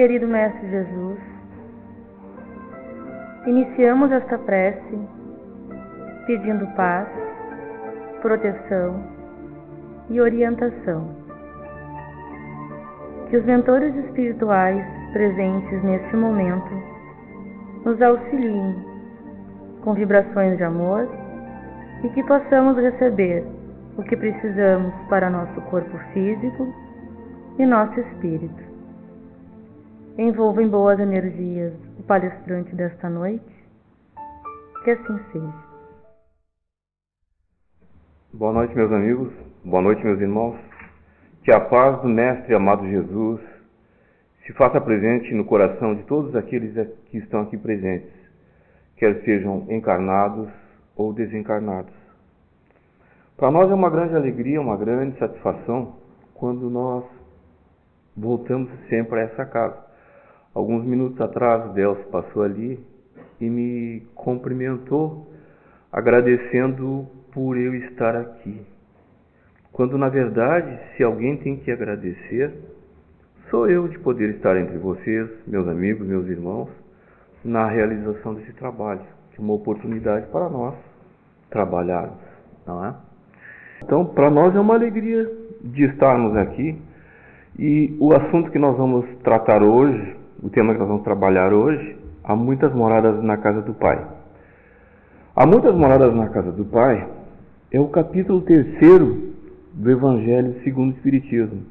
querido Mestre Jesus, iniciamos esta prece pedindo paz, proteção e orientação. Que os mentores espirituais presentes neste momento nos auxiliem com vibrações de amor e que possamos receber o que precisamos para nosso corpo físico e nosso espírito. Envolva em boas energias o palestrante desta noite, que assim seja. Boa noite, meus amigos, boa noite, meus irmãos. Que a paz do Mestre amado Jesus se faça presente no coração de todos aqueles que estão aqui presentes, quer sejam encarnados ou desencarnados. Para nós é uma grande alegria, uma grande satisfação quando nós voltamos sempre a essa casa. Alguns minutos atrás, Deus passou ali e me cumprimentou, agradecendo por eu estar aqui. Quando, na verdade, se alguém tem que agradecer, sou eu de poder estar entre vocês, meus amigos, meus irmãos, na realização desse trabalho, que é uma oportunidade para nós trabalharmos, não é? Então, para nós é uma alegria de estarmos aqui, e o assunto que nós vamos tratar hoje, o tema que nós vamos trabalhar hoje, há muitas moradas na casa do Pai. Há muitas moradas na casa do Pai é o capítulo 3º do Evangelho segundo o Espiritismo.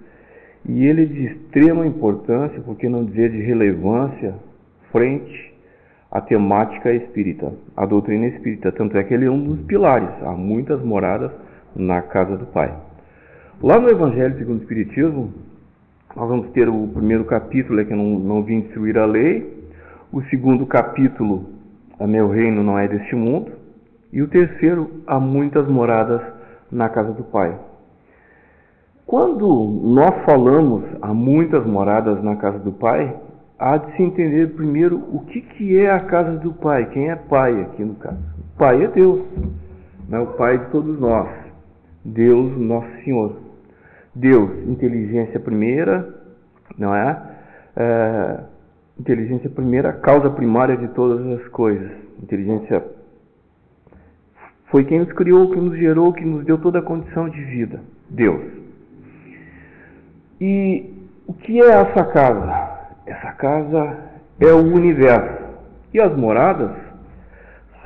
E ele é de extrema importância, por que não dizer de relevância, frente à temática espírita, à doutrina espírita. Tanto é que ele é um dos pilares. Há muitas moradas na casa do Pai. Lá no Evangelho segundo o Espiritismo, nós vamos ter o primeiro capítulo, que eu não vim destruir a lei. O segundo capítulo, a meu reino não é deste mundo. E o terceiro, há muitas moradas na casa do Pai. Quando nós falamos há muitas moradas na casa do Pai, há de se entender primeiro o que é a casa do Pai. Quem é Pai aqui no caso? O Pai é Deus, né? O Pai de todos nós. Deus, nosso Senhor. Deus, inteligência primeira, não é? Inteligência primeira, causa primária de todas as coisas. Inteligência foi quem nos criou, quem nos gerou, que nos deu toda a condição de vida. Deus. E o que é essa casa? Essa casa é o universo. E as moradas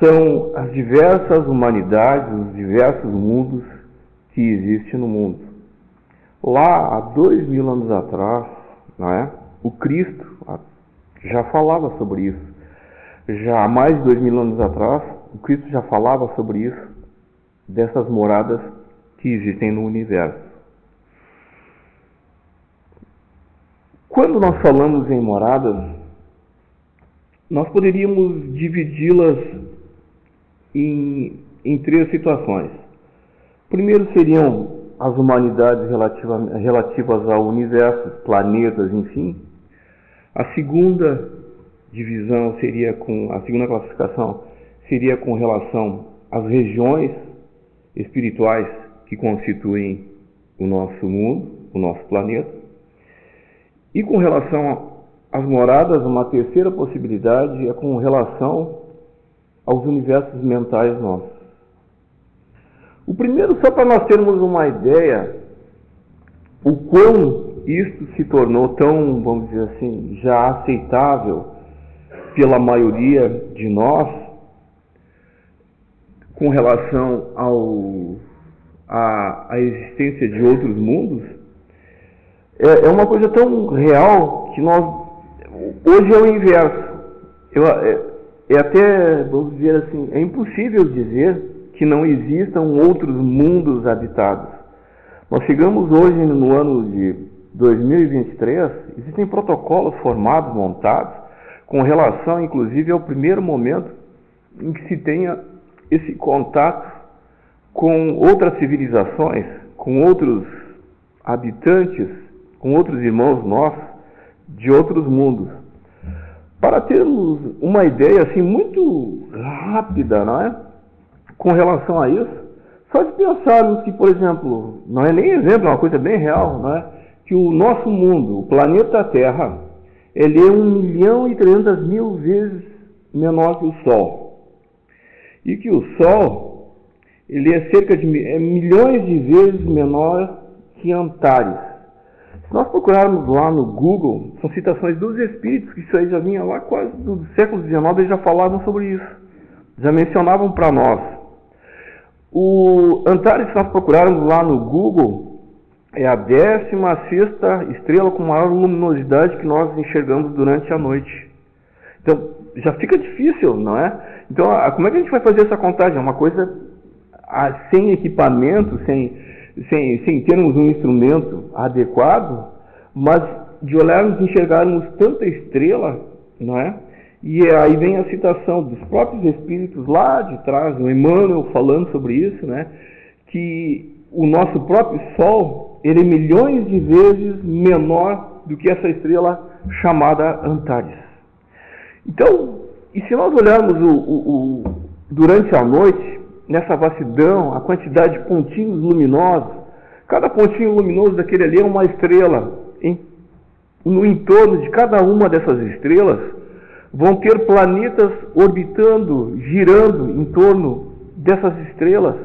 são as diversas humanidades, os diversos mundos que existem no mundo. Lá, há 2000 anos atrás, não é? O Cristo já falava sobre isso. Já há mais de 2000 anos atrás, o Cristo já falava sobre isso, dessas moradas que existem no universo. Quando nós falamos em moradas, nós poderíamos dividi-las em três situações. Primeiro seriam as humanidades relativas ao universo, planetas, enfim. A segunda divisão a segunda classificação seria com relação às regiões espirituais que constituem o nosso mundo, o nosso planeta. E com relação às moradas, uma terceira possibilidade é com relação aos universos mentais nossos. O primeiro, só para nós termos uma ideia, o quão isto se tornou tão, vamos dizer assim, já aceitável pela maioria de nós, com relação à existência de outros mundos, é uma coisa tão real que hoje é o inverso. É até, vamos dizer assim, é impossível dizer que não existam outros mundos habitados. Nós chegamos hoje no ano de 2023, existem protocolos formados, montados, com relação, inclusive, ao primeiro momento em que se tenha esse contato com outras civilizações, com outros habitantes, com outros irmãos nossos de outros mundos. Para termos uma ideia assim muito rápida, não é? Com relação a isso, só de pensarmos que, por exemplo, não é nem exemplo, é uma coisa bem real, não é? Que o nosso mundo, o planeta Terra, ele é 1.300.000 vezes menor que o Sol. E que o Sol, ele é cerca de milhões de vezes menor que Antares. Se nós procurarmos lá no Google, são citações dos espíritos, que isso aí já vinha lá quase do século XIX, eles já falavam sobre isso. Já mencionavam para nós. O Antares, se nós procurarmos lá no Google, é a 16ª estrela com maior luminosidade que nós enxergamos durante a noite. Então, já fica difícil, não é? Então, como é que a gente vai fazer essa contagem? É uma coisa sem equipamento, sem termos um instrumento adequado, mas de olharmos e enxergarmos tanta estrela, não é? E aí vem a citação dos próprios espíritos lá de trás, o Emmanuel falando sobre isso, né? Que o nosso próprio Sol, ele é milhões de vezes menor do que essa estrela chamada Antares. Então, e se nós olharmos durante a noite, nessa vastidão, a quantidade de pontinhos luminosos, cada pontinho luminoso daquele ali é uma estrela. No entorno de cada uma dessas estrelas, vão ter planetas orbitando, girando em torno dessas estrelas.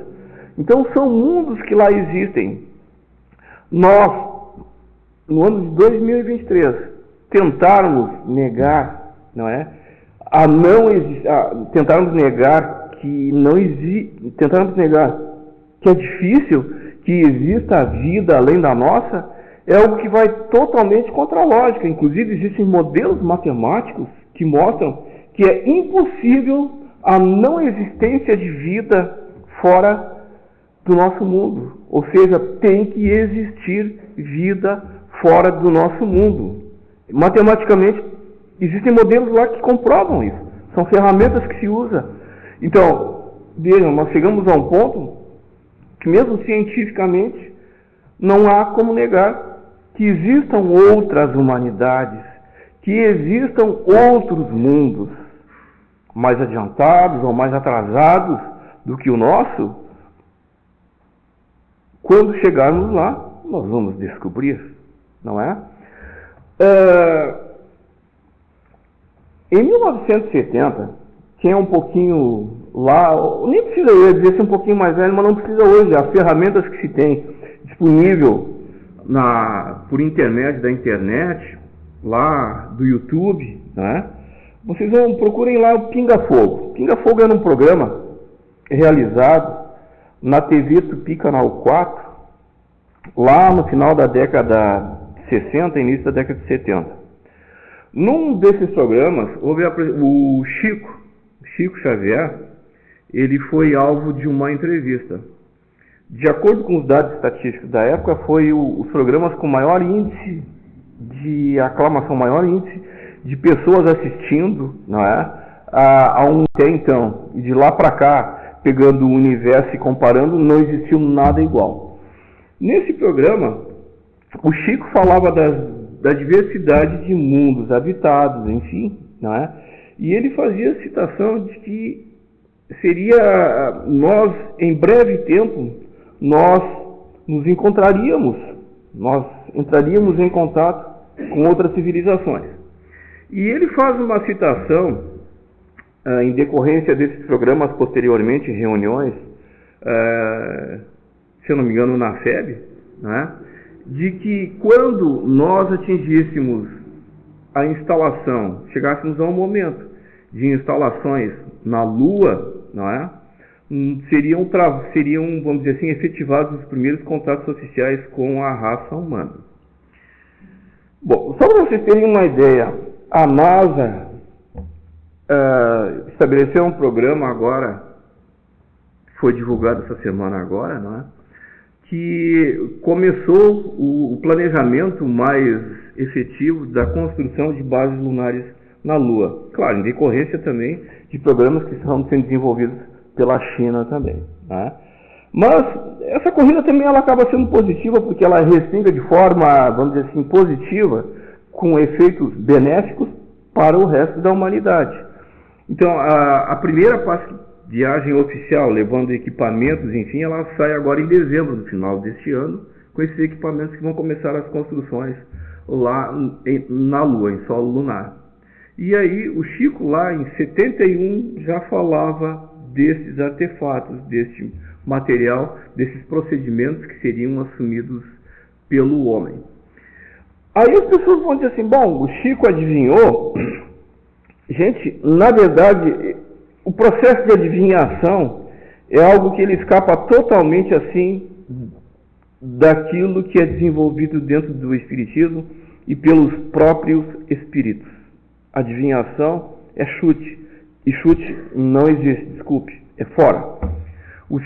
Então, são mundos que lá existem. Nós, no ano de 2023, tentarmos negar, não é? Tentarmos negar tentarmos negar que é difícil que exista a vida além da nossa, é algo que vai totalmente contra a lógica. Inclusive, existem modelos matemáticos que mostram que é impossível a não existência de vida fora do nosso mundo. Ou seja, tem que existir vida fora do nosso mundo. Matematicamente, existem modelos lá que comprovam isso. São ferramentas que se usam. Então, vejam, nós chegamos a um ponto que mesmo cientificamente não há como negar que existam outras humanidades, que existam outros mundos mais adiantados ou mais atrasados do que o nosso. Quando chegarmos lá, nós vamos descobrir, não é? Em 1970, quem é um pouquinho lá, nem precisa eu dizer ser um pouquinho mais velho, mas não precisa hoje, as ferramentas que se tem disponível por intermédio da internet, lá do YouTube, né? Vocês procurem lá o Pinga Fogo. Pinga Fogo era um programa realizado na TV Tupi Canal 4, lá no final da década de 60, início da década de 70. Num desses programas, houve o Chico Xavier, ele foi alvo de uma entrevista. De acordo com os dados estatísticos da época, foi os programas com maior índice de aclamação, maior índice de pessoas assistindo, não é? Até então. E de lá para cá, pegando o universo e comparando, não existiu nada igual. Nesse programa, o Chico falava da diversidade de mundos habitados, enfim, não é? E ele fazia citação de que seria nós, em breve tempo, nós nos encontraríamos, nós entraríamos em contato com outras civilizações. E ele faz uma citação, em decorrência desses programas, posteriormente, reuniões, se eu não me engano, na FEB, né, de que quando nós atingíssemos a instalação, chegássemos a um momento de instalações na Lua, não é? Seriam, vamos dizer assim, efetivados os primeiros contatos oficiais com a raça humana. Bom, só para vocês terem uma ideia, a NASA estabeleceu um programa agora, foi divulgado essa semana agora, não é? Que começou o planejamento mais efetivo da construção de bases lunares na Lua. Claro, em decorrência também de programas que estão sendo desenvolvidos pela China também, né? Mas essa corrida também ela acaba sendo positiva porque ela respinga de forma, vamos dizer assim, positiva, com efeitos benéficos para o resto da humanidade. Então, a primeira viagem oficial, levando equipamentos, enfim, ela sai agora em dezembro, no final deste ano, com esses equipamentos que vão começar as construções lá na Lua, em solo lunar. E aí o Chico lá em 71 já falava desses artefatos, desse material, desses procedimentos que seriam assumidos pelo homem. Aí as pessoas vão dizer assim, bom, o Chico adivinhou. Gente, na verdade, o processo de adivinhação é algo que ele escapa totalmente assim daquilo que é desenvolvido dentro do Espiritismo e pelos próprios espíritos. Adivinhação é chute, e chute não existe, desculpe, é fora. O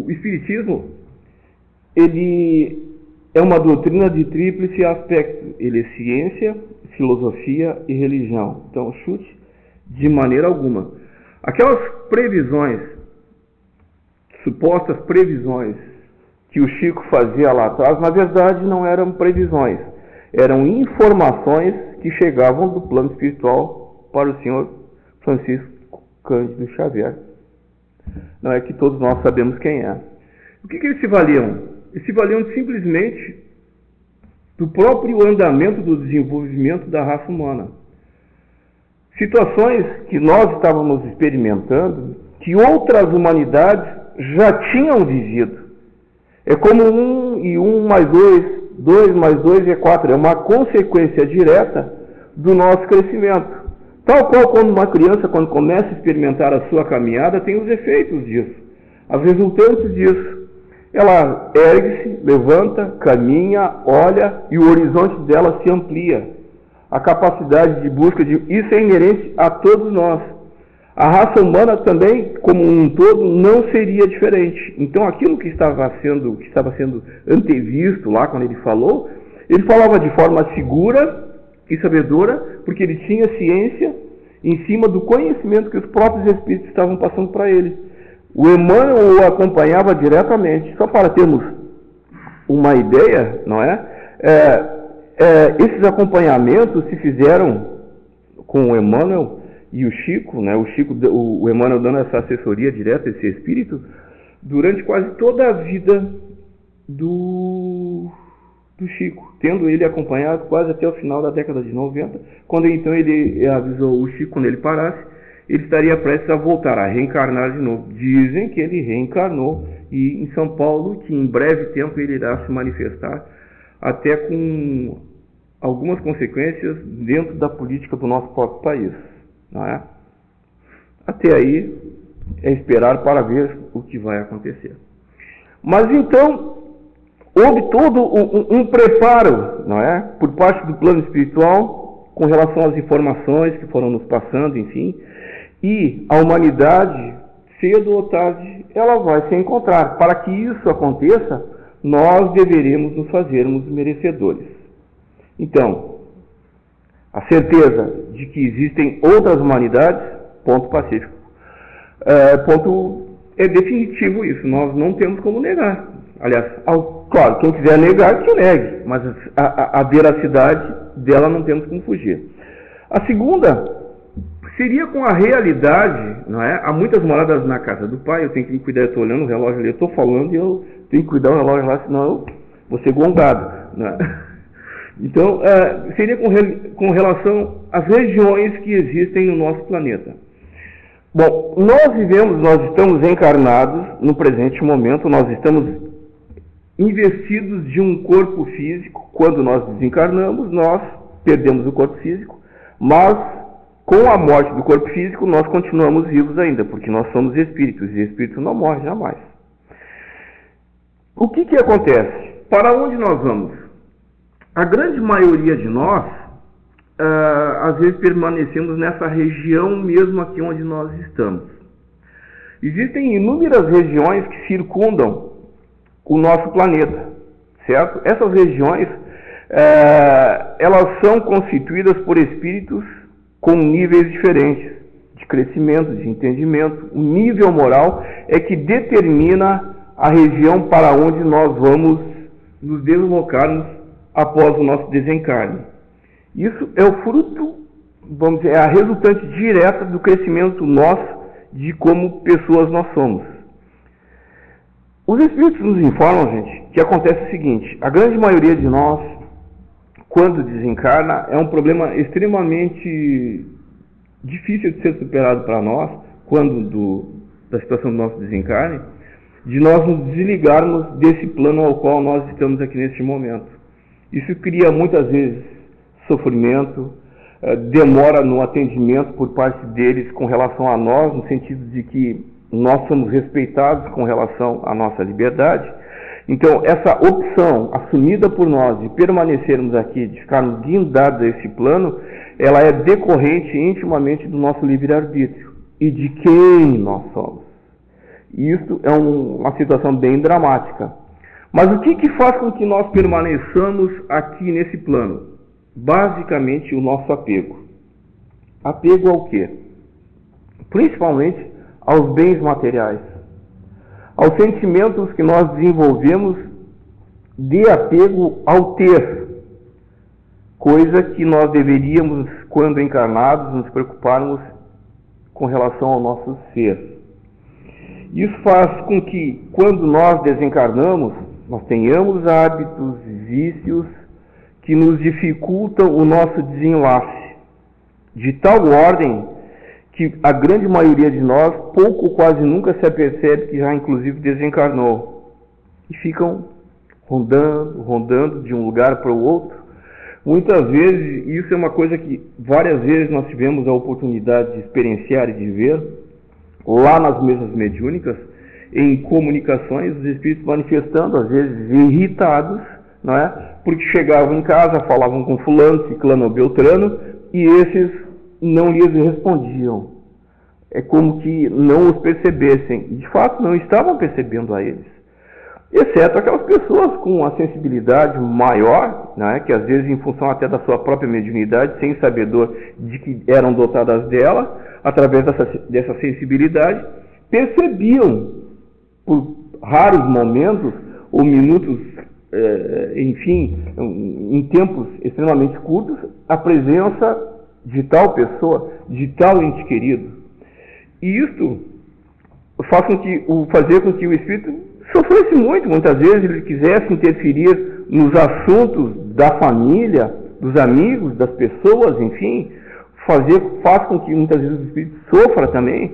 Espiritismo, ele é uma doutrina de tríplice aspecto. Ele é ciência, filosofia e religião. Então, chute de maneira alguma. Aquelas previsões, supostas previsões que o Chico fazia lá atrás, na verdade não eram previsões, eram informações que chegavam do plano espiritual para o senhor Francisco Cândido Xavier. Não é que todos nós sabemos quem é. O que eles se valiam? Eles se valiam simplesmente do próprio andamento do desenvolvimento da raça humana. Situações que nós estávamos experimentando, que outras humanidades já tinham vivido. É como 1 e 1 mais 2, 2 mais 2 é 4. É uma consequência direta do nosso crescimento. Tal qual quando uma criança, quando começa a experimentar a sua caminhada, tem os efeitos disso. As resultantes disso. Ela ergue-se, levanta, caminha, olha e o horizonte dela se amplia. A capacidade de busca, isso é inerente a todos nós. A raça humana também, como um todo, não seria diferente. Então aquilo que estava sendo antevisto lá quando ele falava de forma segura e sabedora, porque ele tinha ciência em cima do conhecimento que os próprios espíritos estavam passando para ele. O Emmanuel o acompanhava diretamente. Só para termos uma ideia, não é? Esses acompanhamentos se fizeram com o Emmanuel e o Chico, né? O Emmanuel dando essa assessoria direta a esse espírito, durante quase toda a vida do Chico, tendo ele acompanhado quase até o final da década de 90, quando então ele avisou o Chico, quando ele parasse, ele estaria prestes a voltar, a reencarnar de novo. Dizem que ele reencarnou e em São Paulo, que em breve tempo ele irá se manifestar, até com algumas consequências dentro da política do nosso próprio país. Não é? Até aí é esperar para ver o que vai acontecer. Mas então, houve todo um preparo, não é? Por parte do plano espiritual, com relação às informações que foram nos passando, enfim. E a humanidade, cedo ou tarde, ela vai se encontrar. Para que isso aconteça, nós deveremos nos fazermos merecedores. Então, a certeza de que existem outras humanidades, ponto pacífico. É definitivo isso, nós não temos como negar. Aliás, claro, quem quiser negar, que negue, mas a veracidade dela não temos como fugir. A segunda seria com a realidade, não é? Há muitas moradas na casa do Pai, eu tenho que me cuidar, eu estou olhando o relógio ali, eu estou falando e eu tenho que cuidar do relógio lá, senão eu vou ser gongado, não é? Então, seria com relação às regiões que existem no nosso planeta. Bom, nós estamos encarnados no presente momento, nós estamos investidos de um corpo físico. Quando nós desencarnamos, nós perdemos o corpo físico, mas com a morte do corpo físico, nós continuamos vivos ainda, porque nós somos espíritos, e espírito não morre jamais. O que acontece? Para onde nós vamos? A grande maioria de nós, às vezes permanecemos nessa região mesmo aqui onde nós estamos. Existem inúmeras regiões que circundam o nosso planeta, certo? Essas regiões, elas são constituídas por espíritos com níveis diferentes de crescimento, de entendimento. O nível moral é que determina a região para onde nós vamos nos deslocarmos após o nosso desencarne. Isso é o fruto, vamos dizer, é a resultante direta do crescimento nosso, de como pessoas nós somos. Os espíritos nos informam, gente, que acontece o seguinte: a grande maioria de nós, quando desencarna, é um problema extremamente difícil de ser superado para nós, da situação do nosso desencarne, de nós nos desligarmos desse plano ao qual nós estamos aqui neste momento. Isso cria muitas vezes sofrimento, demora no atendimento por parte deles com relação a nós, no sentido de que nós somos respeitados com relação à nossa liberdade. Então, essa opção assumida por nós de permanecermos aqui, de ficarmos guindados a esse plano, ela é decorrente intimamente do nosso livre-arbítrio e de quem nós somos. Isso é uma situação bem dramática. Mas o que faz com que nós permaneçamos aqui nesse plano? Basicamente, o nosso apego. Apego ao quê? Principalmente aos bens materiais, aos sentimentos que nós desenvolvemos de apego ao ter, coisa que nós deveríamos, quando encarnados, nos preocuparmos com relação ao nosso ser. Isso faz com que, quando nós desencarnamos, nós tenhamos hábitos, vícios que nos dificultam o nosso desenlace, de tal ordem que a grande maioria de nós, pouco ou quase nunca se apercebe que já inclusive desencarnou. E ficam rondando de um lugar para o outro. Muitas vezes, isso é uma coisa que várias vezes nós tivemos a oportunidade de experienciar e de ver, lá nas mesas mediúnicas, em comunicações, os espíritos manifestando, às vezes irritados, não é? Porque chegavam em casa, falavam com fulano, ciclano ou beltrano, e esses não lhes respondiam. É como que não os percebessem. De fato, não estavam percebendo a eles. Exceto aquelas pessoas com a sensibilidade maior, né, que às vezes, em função até da sua própria mediunidade, sem sabedor de que eram dotadas dela, através dessa sensibilidade, percebiam, por raros momentos ou minutos, enfim, em tempos extremamente curtos, a presença de tal pessoa, de tal ente querido. E isto fazer com que o espírito sofresse muito. Muitas vezes ele quisesse interferir nos assuntos da família, dos amigos, das pessoas, enfim, faz com que muitas vezes o espírito sofra também,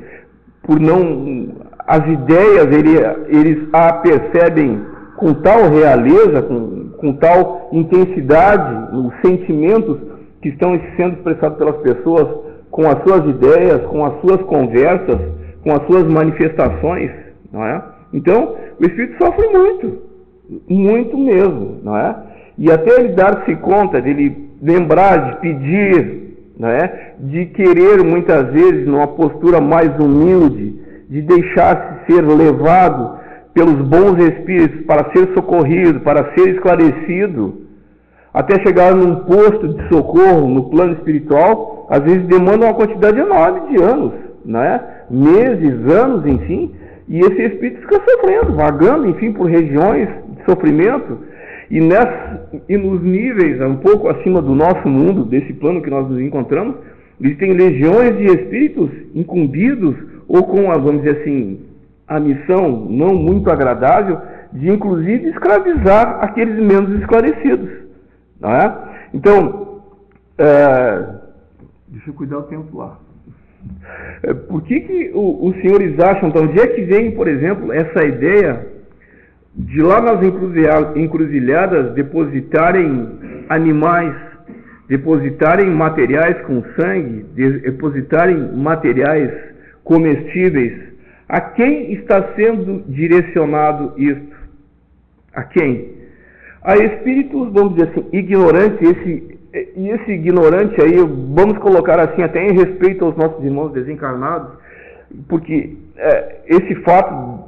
por não... As ideias, eles a percebem com tal realeza, com tal intensidade, os sentimentos que estão sendo expressados pelas pessoas, com as suas ideias, com as suas conversas, com as suas manifestações, não é? Então, o espírito sofre muito, muito mesmo, não é? E até ele dar-se conta, dele lembrar de pedir, não é? De querer muitas vezes, numa postura mais humilde, de deixar-se ser levado pelos bons espíritos para ser socorrido, para ser esclarecido, até chegar num posto de socorro no plano espiritual, às vezes demanda uma quantidade enorme de anos, não é? Meses, anos, enfim, e esse espírito fica sofrendo, vagando, enfim, por regiões de sofrimento, e nos níveis um pouco acima do nosso mundo, desse plano que nós nos encontramos, existem legiões de espíritos incumbidos, ou com, vamos dizer assim, a missão não muito agradável, de inclusive escravizar aqueles menos esclarecidos, não é? Então, deixa eu cuidar o tempo lá. Por que os senhores acham, então, onde é que vem, por exemplo, essa ideia de lá nas encruzilhadas depositarem animais, depositarem materiais com sangue, depositarem materiais comestíveis? A quem está sendo direcionado isto? A quem? A espíritos, vamos dizer assim, ignorantes, e esse ignorante aí, vamos colocar assim, até em respeito aos nossos irmãos desencarnados, porque esse fato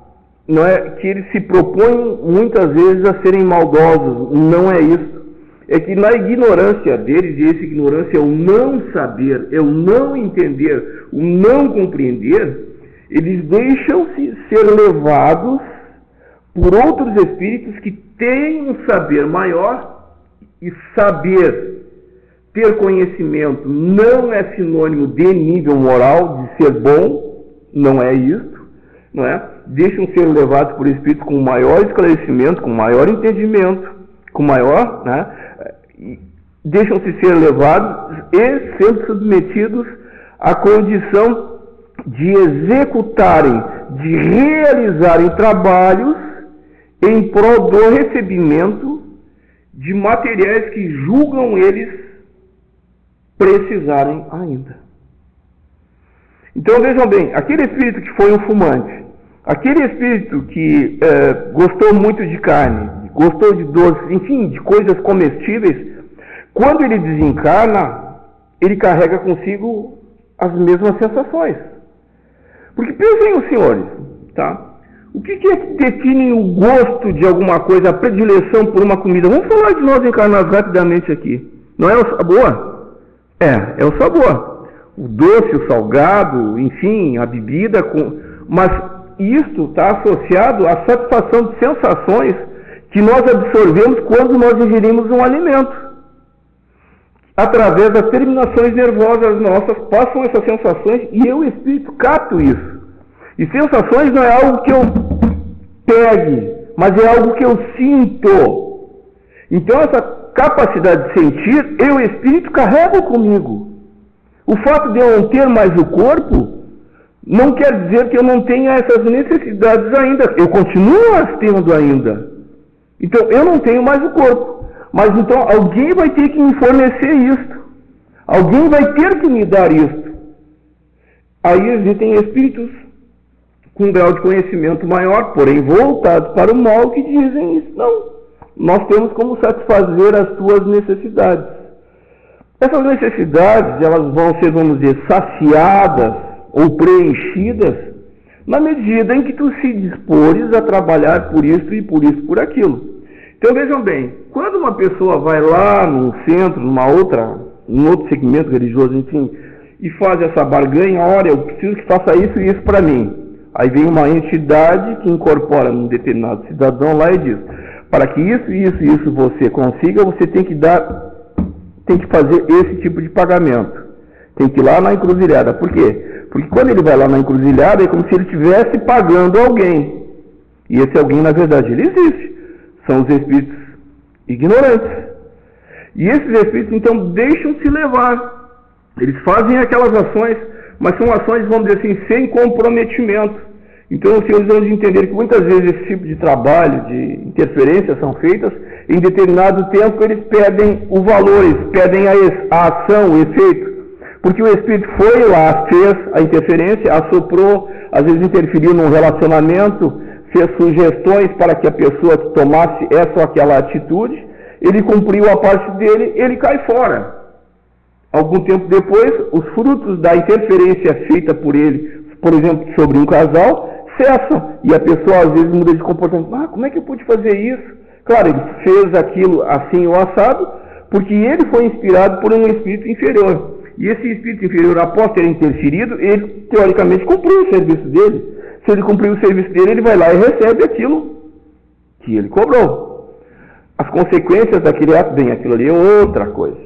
não é que eles se propõem muitas vezes a serem maldosos, não é isso. É que na ignorância deles, e essa ignorância é o não saber, é o não entender, o não compreender, eles deixam-se ser levados por outros espíritos que têm um saber maior, e saber, ter conhecimento, não é sinônimo de nível moral, de ser bom, não é isso. não é? Deixam ser levados por espíritos com maior esclarecimento, com maior entendimento, com maior, né? Deixam-se ser levados e sendo submetidos à condição de executarem, de realizarem trabalhos em prol do recebimento de materiais que julgam eles precisarem ainda. Então vejam bem, aquele espírito que foi um fumante, aquele espírito que gostou muito de carne, gostou de doces, enfim, de coisas comestíveis, quando ele desencarna, ele carrega consigo as mesmas sensações. Porque pensem os senhores, tá? O que é que define o gosto de alguma coisa, a predileção por uma comida? Vamos falar de nós encarnados rapidamente aqui. Não é o sabor? É o sabor. O doce, o salgado, enfim, a bebida. Mas isto está associado à satisfação de sensações que nós absorvemos quando nós ingerimos um alimento. Através das terminações nervosas nossas, passam essas sensações e eu, espírito, capto isso. E sensações não é algo que eu pegue, mas é algo que eu sinto. Então essa capacidade de sentir, eu, espírito, carrego comigo. O fato de eu não ter mais o corpo, não quer dizer que eu não tenha essas necessidades ainda. Eu continuo as tendo ainda. Então eu não tenho mais o corpo. Mas então alguém vai ter que me fornecer isto. Alguém vai ter que me dar isto. Aí existem espíritos com um grau de conhecimento maior, porém voltados para o mal, que dizem isso. Não, nós temos como satisfazer as tuas necessidades. Essas necessidades, elas vão ser, vamos dizer, saciadas ou preenchidas na medida em que tu se dispores a trabalhar por isso e por isso, por aquilo. Então vejam bem, quando uma pessoa vai lá num centro, num outro segmento religioso, enfim, e faz essa barganha, olha, eu preciso que faça isso e isso para mim. Aí vem uma entidade que incorpora um determinado cidadão lá e diz, para que isso você consiga, você tem que fazer esse tipo de pagamento. Tem que ir lá na encruzilhada. Por quê? Porque quando ele vai lá na encruzilhada, é como se ele estivesse pagando alguém. E esse alguém, na verdade, ele existe. São os espíritos ignorantes. E esses espíritos, então, deixam-se levar. Eles fazem aquelas ações, mas são ações, vamos dizer assim, sem comprometimento. Então, os senhores vão entender que muitas vezes esse tipo de trabalho, de interferência, são feitas, em determinado tempo eles perdem o valor, eles perdem a ação, o efeito. Porque o espírito foi lá, fez a interferência, assoprou, às vezes interferiu num relacionamento, fez sugestões para que a pessoa tomasse essa ou aquela atitude, ele cumpriu a parte dele, ele cai fora. Algum tempo depois, os frutos da interferência feita por ele, por exemplo, sobre um casal, cessam. E a pessoa às vezes muda de comportamento. Ah, como é que eu pude fazer isso? Claro, ele fez aquilo assim ou assado, porque ele foi inspirado por um espírito inferior. E esse espírito inferior, após ter interferido, ele teoricamente cumpriu o serviço dele. Se ele cumpriu o serviço dele, ele vai lá e recebe aquilo que ele cobrou. As consequências daquele ato, bem, aquilo ali é outra coisa,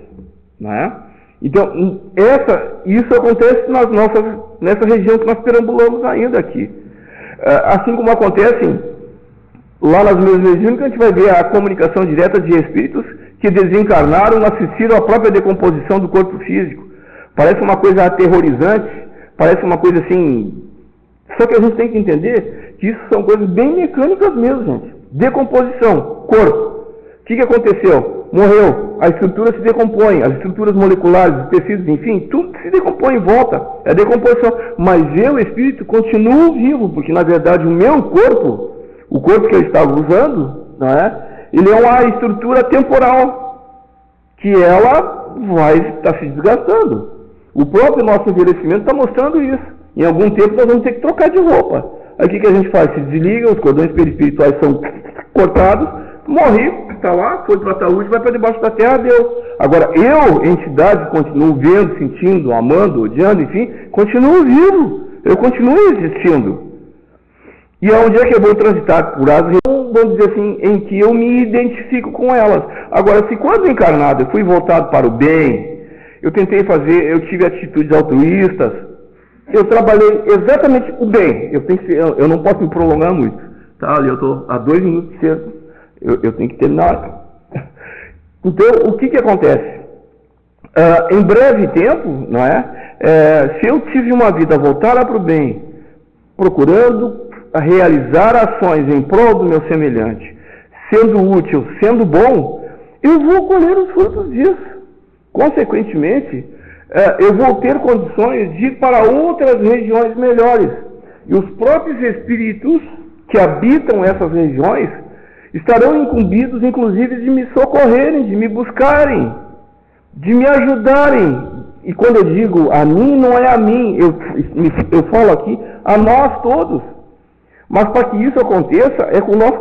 não é? Então, isso acontece nessa região que nós perambulamos ainda aqui. Assim como acontecem lá nas mesmas regiões, que a gente vai ver a comunicação direta de espíritos que desencarnaram, assistiram à própria decomposição do corpo físico. Parece uma coisa aterrorizante, parece uma coisa assim... Só que a gente tem que entender que isso são coisas bem mecânicas mesmo, gente. Decomposição, corpo. O que aconteceu? Morreu, a estrutura se decompõe, as estruturas moleculares, os tecidos, enfim, tudo se decompõe em volta, é a decomposição. Mas eu, espírito, continuo vivo, porque na verdade o meu corpo, o corpo que eu estava usando, não é? Ele é uma estrutura temporal, que ela vai estar se desgastando. O próprio nosso envelhecimento está mostrando isso. Em algum tempo nós vamos ter que trocar de roupa. Aí o que a gente faz? Se desliga, os cordões perispirituais são cortados, morri, está lá, foi para a saúde, vai para debaixo da terra, deu. Agora, eu, entidade, continuo vendo, sentindo, amando, odiando, enfim, continuo vivo, eu continuo existindo. E aonde é que eu vou transitar? Por as regiões, vamos dizer assim, em que eu me identifico com elas. Agora, se quando encarnado eu fui voltado para o bem, eu tentei fazer, eu tive atitudes altruístas, eu trabalhei exatamente o bem. Eu não posso me prolongar muito. Tá? Ali eu estou há 2 minutos de cedo. Eu tenho que terminar. Então, o que acontece? Em breve tempo, não é? Se eu tive uma vida voltada para o bem, procurando realizar ações em prol do meu semelhante, sendo útil, sendo bom, eu vou colher os frutos disso. Consequentemente, eu vou ter condições de ir para outras regiões melhores. E os próprios espíritos que habitam essas regiões estarão incumbidos, inclusive, de me socorrerem, de me buscarem, de me ajudarem. E quando eu digo a mim, não é a mim, eu falo aqui a nós todos. Mas para que isso aconteça, é com o nosso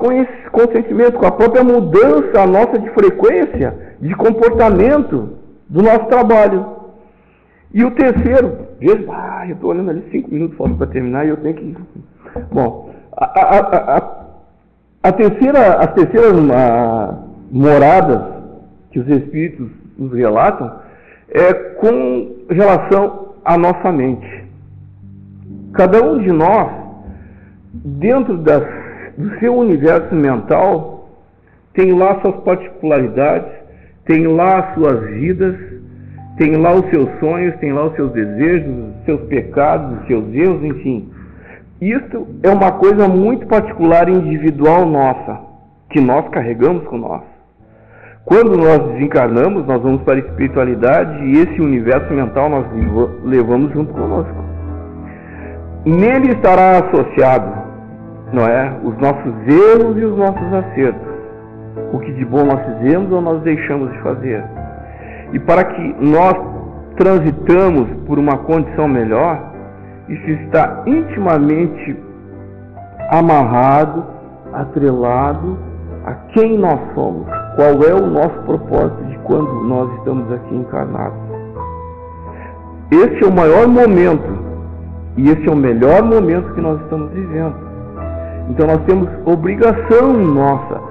consentimento, com a própria mudança nossa de frequência, de comportamento do nosso trabalho. E o terceiro, eu estou olhando ali 5 minutos, falta para terminar e eu tenho que... Bom, as terceiras moradas que os Espíritos nos relatam é com relação à nossa mente. Cada um de nós, dentro do seu universo mental, tem lá suas particularidades, tem lá as suas vidas, tem lá os seus sonhos, tem lá os seus desejos, os seus pecados, os seus erros, enfim. Isso é uma coisa muito particular e individual nossa, que nós carregamos com nós. Quando nós desencarnamos, nós vamos para a espiritualidade e esse universo mental nós levamos junto conosco. Nele estará associado, não é, os nossos erros e os nossos acertos. O que de bom nós fizemos ou nós deixamos de fazer. E para que nós transitamos por uma condição melhor, isso está intimamente amarrado, atrelado a quem nós somos, qual é o nosso propósito de quando nós estamos aqui encarnados. Esse é o maior momento e esse é o melhor momento que nós estamos vivendo. Então nós temos obrigação nossa.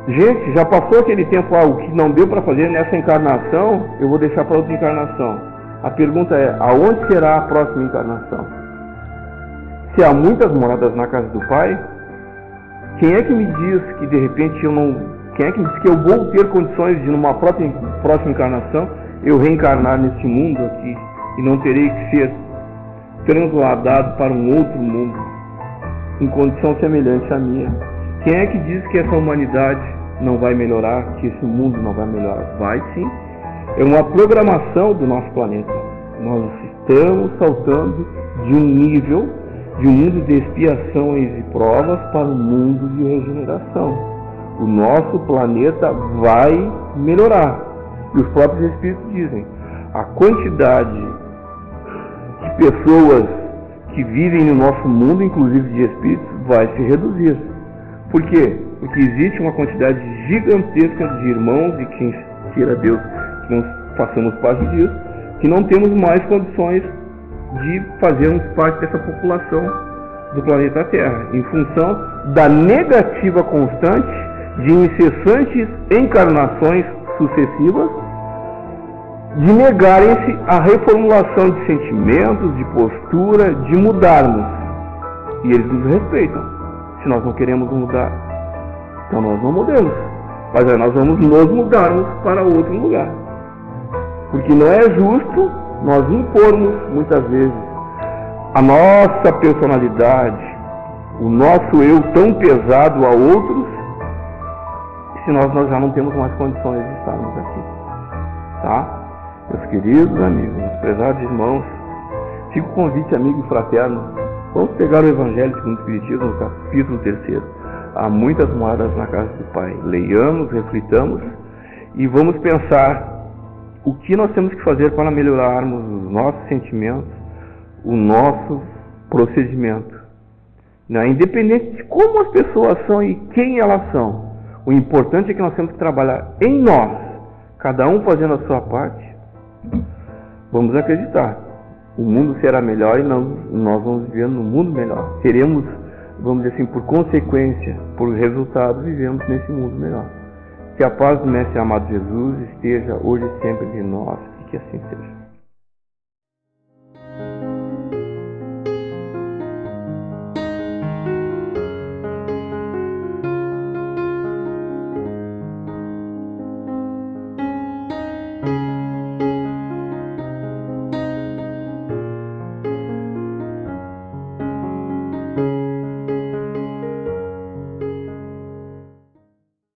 Gente, já passou aquele tempo, o que não deu para fazer nessa encarnação, eu vou deixar para outra encarnação. A pergunta é, aonde será a próxima encarnação? Se há muitas moradas na casa do Pai, quem é que me diz que de repente eu não... Quem é que me diz que eu vou ter condições de numa próxima encarnação eu reencarnar nesse mundo aqui e não terei que ser transladado para um outro mundo em condição semelhante à minha? Quem é que diz que essa humanidade não vai melhorar, que esse mundo não vai melhorar? Vai sim. É uma programação do nosso planeta. Nós estamos saltando de um nível, de um mundo de expiações e provas para um mundo de regeneração. O nosso planeta vai melhorar. E os próprios Espíritos dizem, a quantidade de pessoas que vivem no nosso mundo, inclusive de Espíritos, vai se reduzir. Por quê? Porque existe uma quantidade gigantesca de irmãos, e quem queira Deus que nós façamos parte disso, que não temos mais condições de fazermos parte dessa população do planeta Terra, em função da negativa constante de incessantes encarnações sucessivas, de negarem-se à reformulação de sentimentos, de postura, de mudarmos. E eles nos respeitam. Se nós não queremos mudar, então nós não mudamos. Mas aí nós vamos nos mudarmos para outro lugar. Porque não é justo nós impormos, muitas vezes, a nossa personalidade, o nosso eu tão pesado a outros, se nós já não temos mais condições de estarmos aqui. Tá? Meus queridos amigos, meus prezados irmãos, fica o convite amigo e fraterno. Vamos pegar o Evangelho segundo o Espiritismo, no capítulo 3. Há muitas moradas na casa do Pai. Leiamos, reflitamos e vamos pensar o que nós temos que fazer para melhorarmos os nossos sentimentos, o nosso procedimento. Independente de como as pessoas são e quem elas são, o importante é que nós temos que trabalhar em nós, cada um fazendo a sua parte. Vamos acreditar. O mundo será melhor e nós vamos viver num mundo melhor. Teremos, vamos dizer assim, por consequência, por resultado, vivemos nesse mundo melhor. Que a paz do Mestre amado Jesus esteja hoje e sempre de nós, e que assim seja.